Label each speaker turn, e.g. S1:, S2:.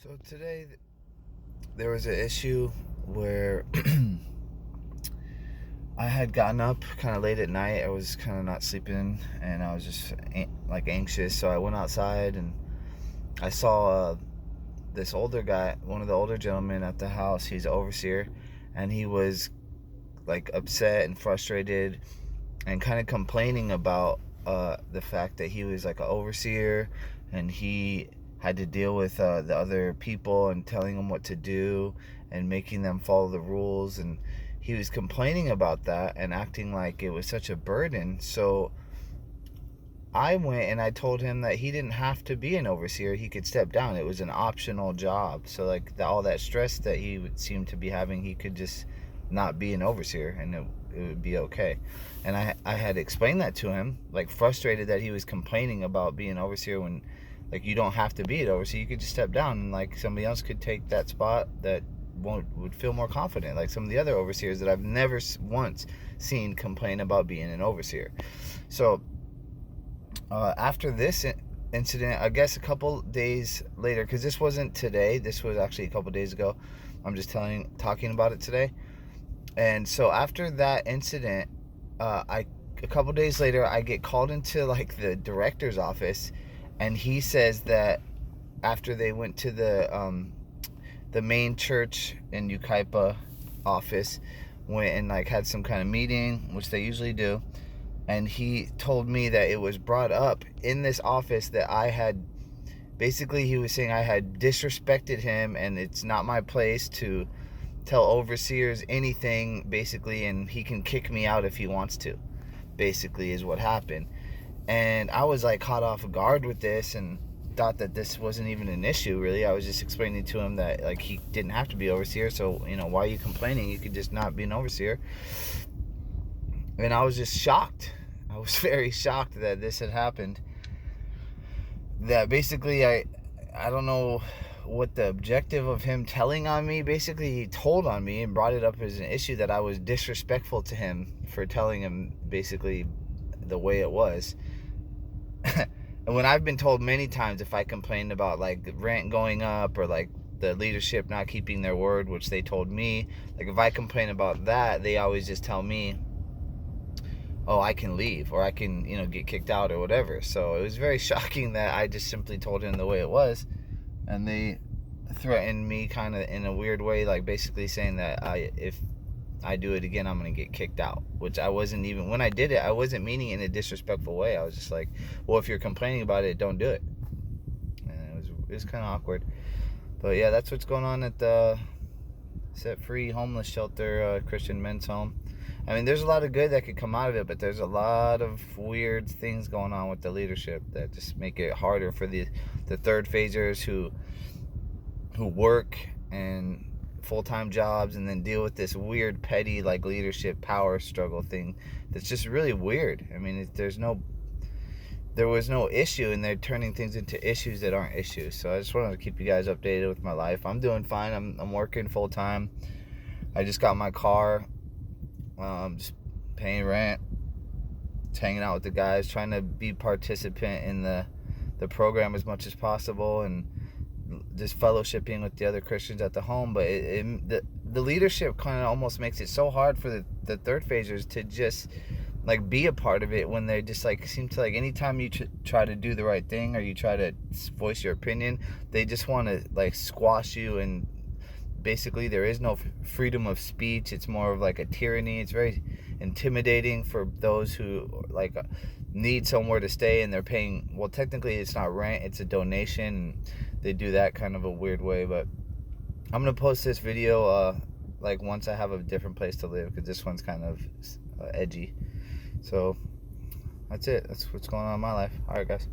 S1: So today there was an issue where I had gotten up kind of late at night. I was kind of not sleeping and I was just like anxious. So I went outside and I saw this older guy, one of the older gentlemen at the house. He's an overseer, and he was like upset and frustrated and kind of complaining about the fact that he was like an overseer and he had to deal with the other people and telling them what to do and making them follow the rules. And he was complaining about that and acting like it was such a burden. So I went and I told him that he didn't have to be an overseer. He could step down. It was an optional job. So like all that stress that he would seem to be having, he could just not be an overseer and it would be okay. And I had explained that to him, like frustrated that he was complaining about being an overseer when like you don't have to be an overseer. You could just step down and like somebody else could take that spot that would feel more confident. Like some of the other overseers that I've never once seen complain about being an overseer. So after this incident, I guess a couple days later, because this wasn't today, this was actually a couple days ago. I'm just talking about it today. And so after that incident, a couple days later, I get called into like the director's office, and he says that after they went to the main church in Yucaipa office, went and like had some kind of meeting, which they usually do. And he told me that it was brought up in this office that I had, basically he was saying I had disrespected him and it's not my place to tell overseers anything, basically, and he can kick me out if he wants to, basically is what happened. And I was like caught off guard with this and thought that this wasn't even an issue really. I was just explaining to him that like he didn't have to be overseer, so why are you complaining? You could just not be an overseer. And I was just shocked. I was very shocked that this had happened. That basically I don't know what the objective of him telling on me. Basically he told on me and brought it up as an issue that I was disrespectful to him for telling him basically the way it was. And when I've been told many times, if I complained about like rent going up or like the leadership not keeping their word, which they told me, like if I complain about that, they always just tell me, oh, I can leave or I can, get kicked out or whatever. So it was very shocking that I just simply told him the way it was. And they threatened me kind of in a weird way, like basically saying that if I do it again, I'm going to get kicked out, which I wasn't even, when I did it, I wasn't meaning it in a disrespectful way. I was just like, well, if you're complaining about it, don't do it. And it was kind of awkward. But yeah, that's what's going on at the Set Free Homeless Shelter, Christian Men's Home. I mean, there's a lot of good that could come out of it, but there's a lot of weird things going on with the leadership that just make it harder for the third phasers who work and full-time jobs and then deal with this weird petty like leadership power struggle thing that's just really weird. I mean, there was no issue and they're turning things into issues that aren't issues. So I just wanted to keep you guys updated with my life. I'm doing fine. I'm working full-time. I just got my car. Just paying rent, just hanging out with the guys, trying to be participant in the program as much as possible, and just fellowshipping with the other Christians at the home. But the leadership kind of almost makes it so hard for the third phasers to just like be a part of it, when they just like seem to like anytime you try to do the right thing or you try to voice your opinion, they just want to like squash you. And basically there is no freedom of speech. It's more of like a tyranny. It's very intimidating for those who like need somewhere to stay and they're paying, well, technically it's not rent, it's a donation. They do that kind of a weird way. But I'm gonna post this video like once I have a different place to live, because this one's kind of edgy. So that's it. That's what's going on in my life. All right, guys.